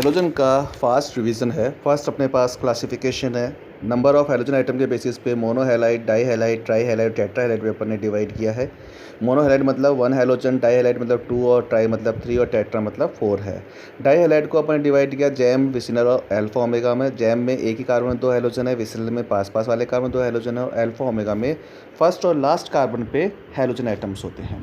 Halogen का fast revision है। First अपने पास क्लासिफिकेशन है। नंबर ऑफ हैलोजन आइटम के बेसिस पे mono halide, di halide, tri halide, tetra halide में अपन ने डिवाइड किया है। मोनो हैलाइड मतलब 1 हैलोजन, डाई हैलाइड मतलब 2 और ट्राई मतलब 3 और टेट्रा मतलब 4 है। डाई हैलाइड को अपन ने डिवाइड किया जैम, विसिनल और अल्फा ओमेगा में। जैम में एक ही कार्बन में 2 हैलोजन है, विसिनल में पास पास वाले कार्बन 2 हैलोजन है और अल्फा ओमेगा में फर्स्ट और लास्ट कार्बन पे हैलोजन आइटम्स होते हैं।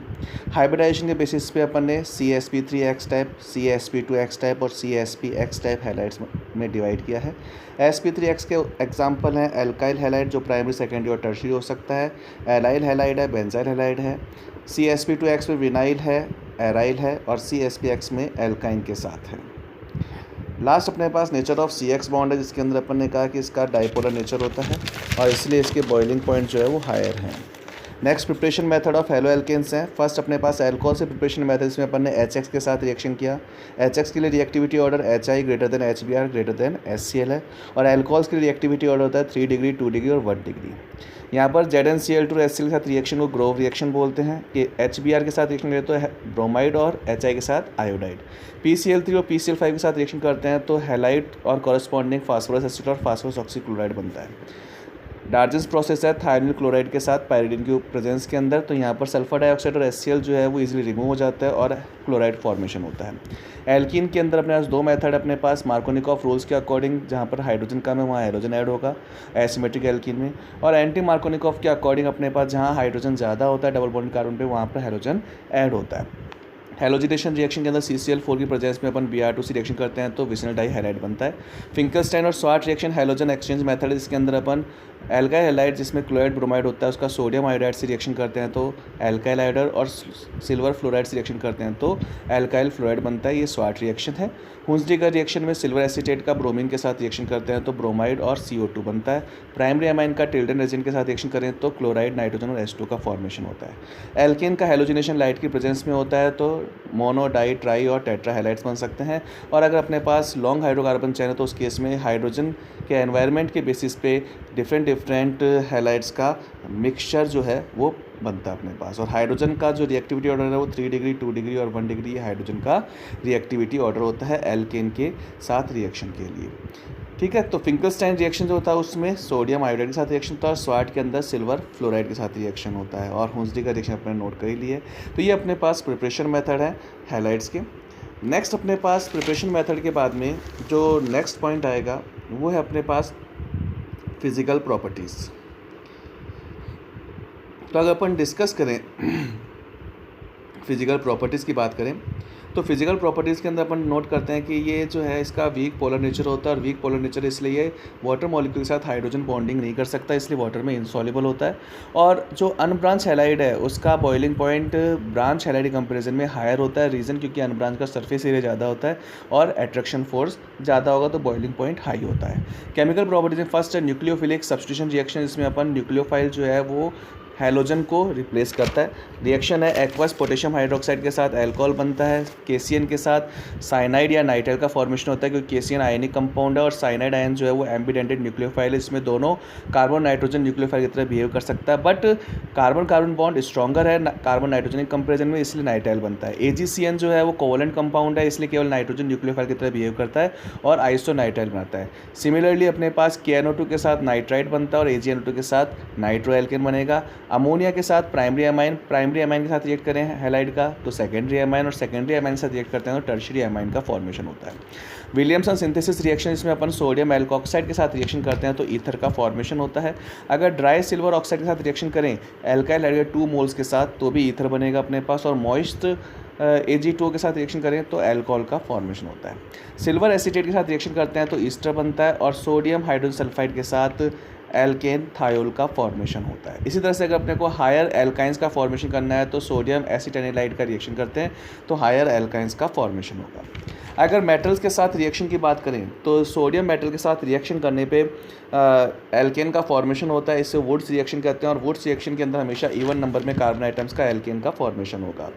हाइब्रिडाइजेशन के बेसिस पे अपन ने CsP3X टाइप, CsP2X टाइप और CsPX टाइप हैलाइड्स में डिवाइड किया है। sp3x के एग्जांपल हैं एल्काइल हैलाइड जो प्राइमरी, सेकेंडरी और टर्शियरी हो सकता है, एलाइल हैलाइड है, बेंजाइल हैलाइड है। CsP2x में विनाइल है, एराइल है और CsPX में एल्काइन के साथ है। लास्ट अपने पास नेचर ऑफ CX बॉन्ड है जिसके अंदर अपन ने कहा कि इसका डाइपोलर नेचर होता है और इसलिए इसके बॉइलिंग पॉइंट जो है वो हायर हैं। Next preparation method of haloalkanes हैं। फर्स्ट अपने पास एल्कोहल से प्रिपरेशन मेथड इसमें अपन ने HX के साथ रिएक्शन किया। HX के लिए reactivity order HI greater than HBr greater than HCl है और एल्कोहल्स के लिए रिएक्टिविटी ऑर्डर होता है 3 डिग्री, 2 डिग्री और 1 डिग्री। यहाँ पर ZnCl2 और HCl के साथ रिएक्शन को ग्रोव रिएक्शन बोलते हैं कि HBr के साथ रिएक्शन करें तो ब्रोमाइड और HI के साथ आयोडाइड। PCl3 और PCl5 के साथ रिएक्शन करते हैं तो हैलाइड और कॉरस्पॉन्डिंग फास्फोरस एसिड और फास्फोरस ऑक्सीक्लोराइड बनता है। डार्जेंस प्रोसेस है थायनिल क्लोराइड के साथ पायरिडिन की प्रेजेंस के अंदर, तो यहाँ पर सल्फर डाइऑक्साइड और HCl जो है वो इजीली रिमूव हो जाता है और क्लोराइड फॉर्मेशन होता है। एल्कीन के अंदर अपने पास 2 मेथड अपने पास मार्कोनिकॉफ रूल्स के अकॉर्डिंग, जहाँ पर हाइड्रोजन कम है वहाँ हाइड्रोजन ऐड होगा एसिमेट्रिक एल्कीन में, और एंटी मार्कोनिकॉफ के अकॉर्डिंग अपने पास जहाँ हाइड्रोजन ज़्यादा होता है डबल बॉन्ड कार्बन पे वहाँ पर हाइड्रोजन ऐड होता है। हैलोजिनेशन रिएक्शन के अंदर CCl4 की प्रेजेंस में अपन Br2C रिएक्शन करते हैं तो विसिनल डाई हैलाइड बनता है। फिंकलस्टाइन और sword reaction halogen exchange method है जिसके अंदर अपन एल्काइल हैलाइड जिसमें क्लोराइड ब्रोमाइड होता है उसका सोडियम आयोडाइड से रिएक्शन करते हैं तो एल्काइल आयोडाइड और सिल्वर फ्लोराइड से रिएक्शन करते हैं तो एल्काइल फ्लोराइड बनता है। ये स्वार्ट रिएक्शन है। हुंसडीगर रिएक्शन में सिल्वर एसीटेट का ब्रोमीन के साथ रिएक्शन करते हैं तो ब्रोमाइड और CO2 बनता है। प्राइमरी अमाइन का टिल्डन रेजिन के साथ रिएक्शन करें तो क्लोराइड, नाइट्रोजन और H2 का फॉर्मेशन होता है। एल्केन का हैलोजिनेशन लाइट की प्रेजेंस में होता है तो मोनो, डाई, ट्राई और टेट्रा हैलाइड्स बन सकते हैं। और अगर अपने पास लॉन्ग हाइड्रोकार्बन चेन है तो उस केस में हाइड्रोजन के एनवायरनमेंट के बेसिस पे डिफरेंट हैलाइड्स का मिक्सचर जो है वो बनता है अपने पास। और हाइड्रोजन का जो रिएक्टिविटी ऑर्डर है वो 3 डिग्री, 2 डिग्री और 1 डिग्री हाइड्रोजन का रिएक्टिविटी ऑर्डर होता है एल्केन के साथ रिएक्शन के लिए। ठीक है, तो फिंकलस्टाइन रिएक्शन जो होता है उसमें सोडियम आयोडाइड के साथ रिएक्शन होता है और स्वार्ट के अंदर सिल्वर फ्लोराइड के साथ रिएक्शन होता है और हुंसडी का रिएक्शन अपने नोट कर ही लिए। तो ये अपने पास प्रिपरेशन मेथड है हैलाइड्स के। नेक्स्ट अपने पास प्रिपरेशन मेथड के बाद में जो नेक्स्ट पॉइंट आएगा वो है अपने पास फिज़िकल प्रॉपर्टीज़। तो अगर अपन डिस्कस करें फिज़िकल प्रॉपर्टीज़ की बात करें तो फिज़िकल प्रॉपर्टीज़ के अंदर अपन नोट करते हैं कि ये जो है इसका वीक पोलर नेचर होता है और वीक पोलर नेचर इसलिए ये वाटर मॉलिक्यूल के साथ हाइड्रोजन बॉन्डिंग नहीं कर सकता, इसलिए वाटर में इनसॉल्युबल होता है। और जो अनब्रांच हैलाइड है उसका बॉइलिंग पॉइंट ब्रांच हैलाइड के कंपेरिजन में हायर होता है। रीज़न क्योंकि अनब्रांच का सरफेस एरिया ज़्यादा होता है और अट्रैक्शन फोर्स ज़्यादा होगा तो बॉइलिंग पॉइंट हाई होता है। केमिकल प्रॉपर्टीज में फर्स्ट है न्यूक्लियोफिलिक सब्स्टिट्यूशन रिएक्शन, जिसमें अपन न्यूक्लियोफाइल जो है वो हैलोजन को रिप्लेस करता है। रिएक्शन है एक्वस पोटेशियम हाइड्रोक्साइड के साथ एल्कोहल बनता है। केसीएन के साथ साइनाइड या नाइट्राइल का फॉर्मेशन होता है क्योंकि केसीएन आयनिक कंपाउंड है और साइनाइड आयन जो है वो एम्बिडेंटेड न्यूक्लियोफाइल है, इसमें दोनों कार्बन नाइट्रोजन न्यूक्लियोफाइल की तरह बिहेव कर सकता है। But carbon carbon bond stronger है कार्बन नाइट्रोजन के कंपेरिजन में, इसलिए नाइट्राइल बनता है। AgCN जो है वो कोवलेंट कंपाउंड है इसलिए केवल नाइट्रोजन न्यूक्लियोफाइल की तरह बिहेव करता है और आइसोनाइट्राइल बनाता है। सिमिलरली अपने पास KNO2 के साथ नाइट्राइट बनता है और AgNO2 के साथ नाइट्रोएल्केन बनेगा। अमोनिया के साथ प्राइमरी अमाइन के साथ रिएक्ट करें हैलाइड का तो सेकेंडरी अमाइन और सेकेंडरी अमाइन के साथ रिएक्ट करते हैं तो टर्शियरी अमाइन का फॉर्मेशन होता है। विलियमसन सिंथेसिस रिएक्शन इसमें अपन सोडियम एल्कोक्साइड के साथ रिएक्शन करते हैं तो ईथर का फॉर्मेशन होता है। अगर ड्राई सिल्वर ऑक्साइड के साथ रिएक्शन करें एल्काइल हाइड्रोजन 2 मोल्स के साथ तो भी ईथर बनेगा अपने पास और मॉइस्ट Ag2 के साथ रिएक्शन करें तो अल्कोहल का फॉर्मेशन होता है। सिल्वर एसीटेट के साथ रिएक्शन करते हैं तो ईस्टर बनता है और सोडियम हाइड्रोजन सल्फाइड के साथ एल्केन थायोल का फॉर्मेशन होता है। इसी तरह से अगर अपने को हायर एल्काइंस का फॉर्मेशन करना है तो सोडियम एसिटेनिलाइड का रिएक्शन करते हैं तो हायर एल्काइंस का फॉर्मेशन होगा। अगर मेटल्स के साथ रिएक्शन की बात करें तो सोडियम मेटल के साथ रिएक्शन करने पे एल्केन का फॉर्मेशन होता है, इससे वुड्स रिएक्शन कहते हैं और वुड्स रिएक्शन के अंदर हमेशा इवन नंबर में कार्बन आइटम्स का एल्केन का फॉर्मेशन होगा।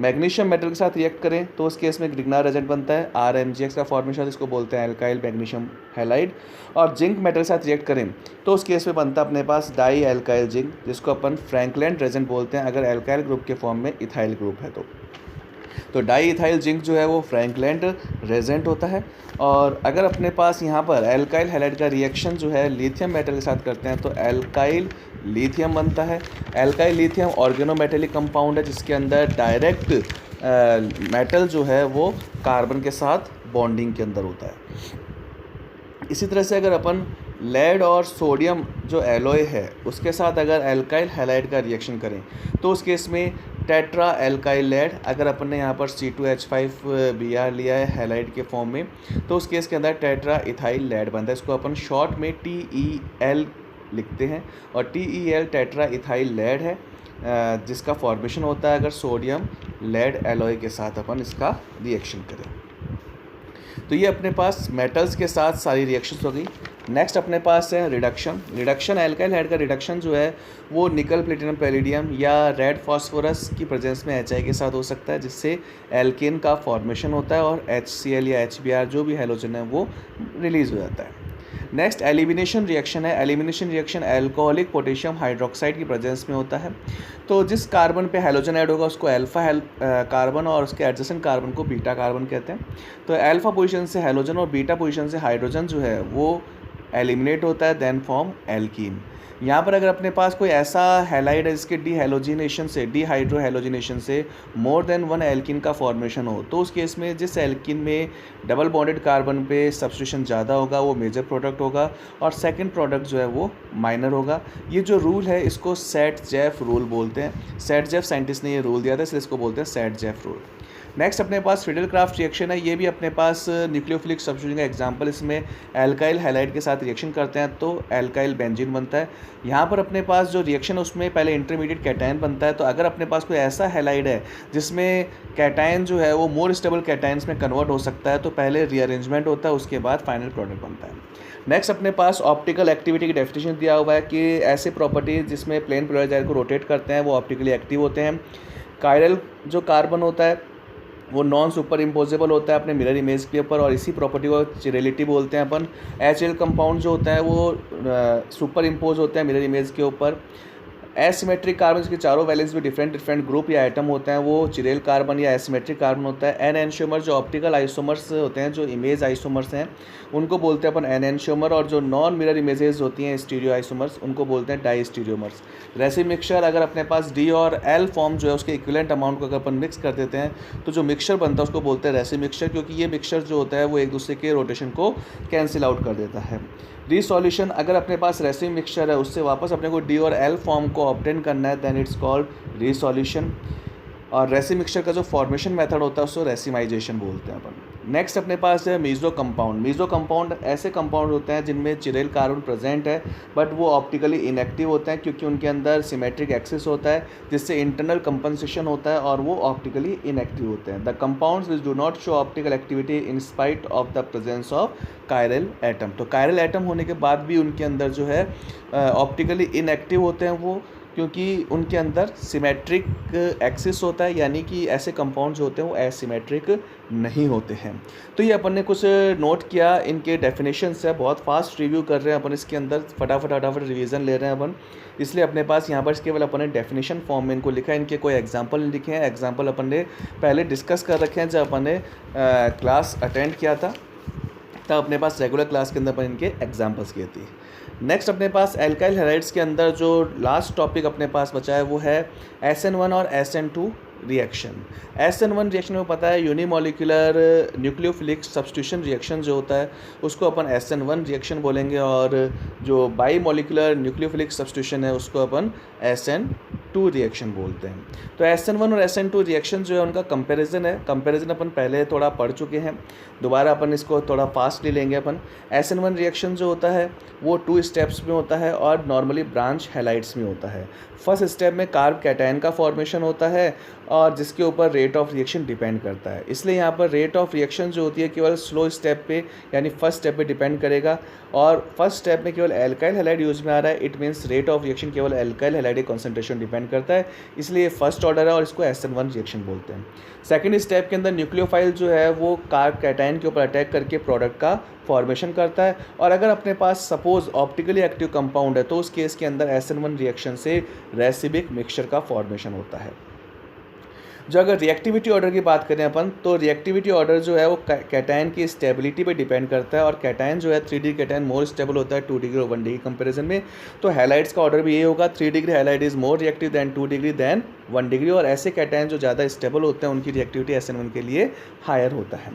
मैग्नीशियम मेटल के साथ रिएक्ट करें तो उस केस में ग्रिग्नार एजेंट बनता है, RMgx का फॉर्मेशन इसको बोलते हैं एल्काइल मैग्नीशियम हैलाइड। और जिंक मेटल के साथ रिएक्ट करें तो उस केस में बनता है अपने पास डाई एल्काइल जिंक जिसको अपन फ्रैंकलैंड रेजेंट बोलते हैं अगर एल्काइल ग्रुप के फॉर्म में इथाइल ग्रुप है तो। तो डाई इथाइल जिंक जो है वो फ्रैंकलैंड रेजेंट होता है। और अगर अपने पास यहाँ पर एल्काइल हैलाइड का रिएक्शन जो है लिथियम मेटल के साथ करते हैं तो एल्काइल लिथियम बनता है। एल्काइल लिथियम ऑर्गेनोमेटेलिक कंपाउंड है जिसके अंदर डायरेक्ट मेटल जो है वो कार्बन के साथ बॉन्डिंग के अंदर होता है। इसी तरह से अगर अपन लेड और सोडियम जो एलॉय है उसके साथ अगर एल्काइल हैलाइड का रिएक्शन करें तो उस केस में टेट्रा एल्काइल लेड, अगर अपन ने यहाँ पर C2H5Br लिया है हैलाइड के फॉर्म में तो उस केस के अंदर टेट्रा इथाइल लेड बनता है। इसको अपन शॉर्ट में TEL लिखते हैं और TEL टेट्रा इथाइल लेड है जिसका फॉर्मेशन होता है अगर सोडियम लेड एलॉय के साथ अपन इसका रिएक्शन करें। तो ये अपने पास मेटल्स के साथ सारी रिएक्शंस हो गई। नेक्स्ट अपने पास है रिडक्शन एल्काइल हाइड का रिडक्शन जो है वो निकल प्लेटिनम पैलिडियम या रेड फास्फोरस की प्रेजेंस में HI के साथ हो सकता है जिससे एल्केन का फॉर्मेशन होता है और HCl या HBr जो भी हैलोजन है वो रिलीज़ हो जाता है। नेक्स्ट एलिमिनेशन रिएक्शन है। Elimination reaction alcoholic potassium hydroxide की प्रेजेंस में होता है। तो जिस कार्बन पे हैलोजन ऐड होगा उसको अल्फा कार्बन और उसके एडजेसेंट कार्बन को बीटा कार्बन कहते हैं। तो अल्फा पोजीशन से हैलोजन और बीटा पोजीशन से हाइड्रोजन जो है वो एलिमिनेट होता है, देन फॉर्म एल्कीन। यहाँ पर अगर अपने पास कोई ऐसा हैलाइड है जिसके डीहाइड्रोहेलोजिनेशन से मोर देन वन एल्कीन का फॉर्मेशन हो तो उस केस में जिस एल्कीन में डबल बॉन्डेड कार्बन पे सब्स्टिट्यूशन ज़्यादा होगा वो मेजर प्रोडक्ट होगा और सेकंड प्रोडक्ट जो है वो माइनर होगा। ये जो रूल है इसको सेट-जेफ रूल बोलते हैं। सेट-जेफ साइंटिस्ट ने ये रूल दिया था इसलिए इसको बोलते हैं सेट-जेफ रूल। नेक्स्ट अपने पास फिडेल-क्राफ्ट रिएक्शन है। ये भी अपने पास न्यूक्लियोफिलिक सब्स्टिट्यूशन का एग्जांपल, इसमें एल्काइल हैलाइड के साथ रिएक्शन करते हैं तो एल्काइल बेंजीन बनता है। यहाँ पर अपने पास जो रिएक्शन है उसमें पहले इंटरमीडिएट कैटायन बनता है। तो अगर अपने पास कोई ऐसा हैलाइड है जिसमें कैटायन जो है वो मोर स्टेबल कैटायंस में कन्वर्ट हो सकता है तो पहले रीअरेंजमेंट होता है, उसके बाद फाइनल प्रोडक्ट बनता है। नेक्स्ट अपने पास ऑप्टिकल एक्टिविटी की डेफिनेशन दिया हुआ है कि ऐसे प्रॉपर्टीज जिसमें प्लेन पोलराइज्ड आयन को रोटेट करते हैं वो ऑप्टिकली एक्टिव होते हैं। कायरल जो कार्बन होता है वो नॉन सुपर इम्पोजेबल होता है अपने मिरर इमेज के ऊपर और इसी प्रॉपर्टी को चिरेलिटी बोलते हैं अपन। HL कंपाउंड जो होता है वो सुपर इम्पोज होते हैं मिरर इमेज के ऊपर। एसिमेट्रिक कार्बन के चारों वैलेंस में डिफरेंट ग्रुप या एटम होते हैं वो चिरेल कार्बन या एसिमेट्रिक कार्बन होता है। एन एनशोमर जो ऑप्टिकल आइसोमर्स होते हैं, जो इमेज आइसोमर्स हैं उनको बोलते हैं अपन एन एनशोमर, और जो नॉन मिरर इमेजेस होती हैं स्टीरियो आइसोमर्स उनको बोलते हैं डाई स्टीरियोमर्स। रेसिम मिक्सचर, अगर अपने पास D और L फॉर्म जो है उसके इक्विवेलेंट अमाउंट को अगर अपन मिक्स कर देते हैं तो जो मिक्सचर बनता है उसको बोलते हैं रेसिम मिक्सचर, क्योंकि ये मिक्सचर जो होता है वो एक दूसरे के रोटेशन को कैंसिल आउट कर देता है। रीसॉल्यूशन, अगर अपने पास रेसिम मिक्सचर है उससे वापस अपने को D और L फॉर्म को ऑब्टेन करना है देन इट्स कॉल्ड रीसॉल्यूशन। और रेसिम मिक्सचर का जो फॉर्मेशन मेथड होता है उसको रेसिमाइजेशन बोलते हैं अपन। नेक्स्ट अपने पास है मीजो कंपाउंड। मीजो कंपाउंड ऐसे कंपाउंड होते हैं जिनमें चिरेल कार्बन प्रेजेंट है बट वो ऑप्टिकली इनएक्टिव होते हैं क्योंकि उनके अंदर सिमेट्रिक एक्सिस होता है जिससे इंटरनल कंपनसेशन होता है और वो ऑप्टिकली इनएक्टिव होते हैं। The compounds which do not show optical activity in spite of the presence of chiral atom. तो कायरल एटम होने के बाद भी उनके अंदर जो है ऑप्टिकली इनएक्टिव होते हैं वो, क्योंकि उनके अंदर सिमेट्रिक एक्सिस होता है, यानी कि ऐसे कंपाउंड जो होते हैं वो एसिमेट्रिक नहीं होते हैं। तो ये अपन ने कुछ नोट किया, इनके डेफिनेशन है, बहुत फास्ट रिव्यू कर रहे हैं अपन इसके अंदर, फटाफट रिवीजन ले रहे हैं अपन, इसलिए अपने पास यहाँ पर केवल अपन ने डेफिनेशन फॉर्म में इनको लिखा है, इनके कोई एग्जांपल नहीं लिखे हैं। एग्जांपल अपन ने पहले डिस्कस कर रखे हैं जब अपन ने क्लास अटेंड किया था, तब अपने पास रेगुलर क्लास के अंदर अपन इनके एग्जाम्पल्स किए थे। नेक्स्ट अपने पास एल्काइल हैलाइड्स के अंदर जो लास्ट टॉपिक अपने पास बचा है वो है SN1 और SN2 रिएक्शन। SN1 रिएक्शन में पता है यूनिमोलिकुलर न्यूक्लियोफिलिक सब्स्टिट्यूशन रिएक्शन जो होता है उसको अपन SN1 रिएक्शन बोलेंगे, और जो बाई मोलिकुलर न्यूक्लियोफिलिक सब्स्टिट्यूशन है उसको अपन SN2 रिएक्शन बोलते हैं। तो SN1 और SN2 रिएक्शन जो है उनका कंपैरिजन है, कंपैरिजन अपन पहले थोड़ा पढ़ चुके हैं, दोबारा अपन इसको थोड़ा फास्ट ले लेंगे अपन। SN1 रिएक्शन जो होता है वो 2 स्टेप्स में होता है और नॉर्मली ब्रांच हैलाइड्स में होता है। फर्स्ट स्टेप में कार्ब कैटायन का फॉर्मेशन होता है और जिसके ऊपर रेट ऑफ रिएक्शन डिपेंड करता है, इसलिए यहाँ पर रेट ऑफ रिएक्शन जो होती है केवल स्लो स्टेप पे यानी फर्स्ट स्टेप पे डिपेंड करेगा, और फर्स्ट स्टेप में केवल एल्काइल हैलाइड यूज में आ रहा है, it means rate of reaction केवल एल्काइल हैलाइड कॉन्सेंट्रेशन डिपेंड करता है, इसलिए फर्स्ट ऑर्डर है और इसको SN1 रिएक्शन बोलते हैं। सेकेंड स्टेप के अंदर न्यूक्लियोफाइल जो है वो कार्ब कैटायन के ऊपर अटैक करके प्रोडक्ट का फॉर्मेशन करता है, और अगर अपने पास सपोज ऑप्टिकली एक्टिव कंपाउंड है तो उस केस के अंदर SN1 रिएक्शन से रेसिबिक मिक्सचर का फॉर्मेशन होता है। जो अगर रिएक्टिविटी ऑर्डर की बात करें अपन, तो रिएक्टिविटी ऑर्डर जो है वो कैटायन की स्टेबिलिटी पे डिपेंड करता है, और कैटायन जो है 3 डिग्री कैटायन मोर स्टेबल होता है 2 डिग्री और 1 डिग्री कंपेरिजन में। तो हैलाइड्स का ऑर्डर भी ये होगा, 3 degree halide is more reactive than 2 degree than 1 degree, और ऐसे कैटायन जो ज़्यादा स्टेबल होते हैं उनकी रिएक्टिविटी SN1 के लिए हायर होता है।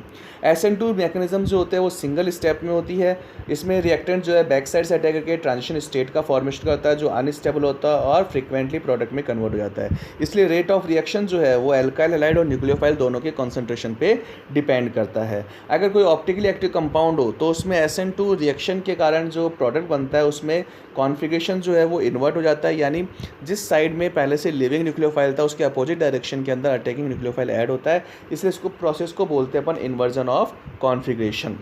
SN2 मैकेनिज्म जो होते हैं वो सिंगल स्टेप में होती है। इसमें रिएक्टेंट जो है बैक साइड से अटैक करके ट्रांजिशन स्टेट का फॉर्मेशन करता है जो अनस्टेबल होता है और फ्रिक्वेंटली प्रोडक्ट में कन्वर्ट हो जाता है। इसलिए रेट ऑफ रिएक्शन जो है वो अल्काइल हैलाइड और न्यूक्लियोफाइल दोनों के कॉन्सेंट्रेशन पे डिपेंड करता है। अगर कोई ऑप्टिकली एक्टिव कंपाउंड हो तो उसमें SN2 रिएक्शन के कारण जो प्रोडक्ट बनता है उसमें कॉन्फ़िगरेशन जो है वो इन्वर्ट हो जाता है, यानी जिस साइड में पहले से लिविंग न्यूक्लियोफाइल था उसके अपोजिट डायरेक्शन के अंदर अटैकिंग न्यूक्लियोफाइल ऐड होता है। इसलिए इसको प्रोसेस को बोलते हैं अपन inversion of configuration.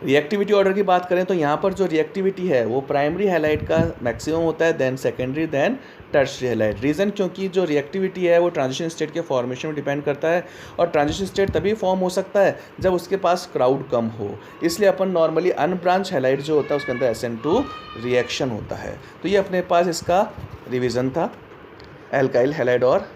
Reactivity order की बात करें तो यहाँ पर जो रिएक्टिविटी है वो प्राइमरी हैलाइड का मैक्सिमम होता है, then secondary, then tertiary halide. Reason क्योंकि जो रिएक्टिविटी है वो ट्रांजिशन स्टेट के फॉर्मेशन में डिपेंड करता है, और ट्रांजिशन स्टेट तभी फॉर्म हो सकता है जब उसके पास क्राउड कम हो। इसलिए अपन नॉर्मली अनब्रांच हैलाइड जो होता है उसके अंदर SN2 रिएक्शन होता है। तो ये अपने पास इसका रिविज़न था, एल्काइल हैलाइड और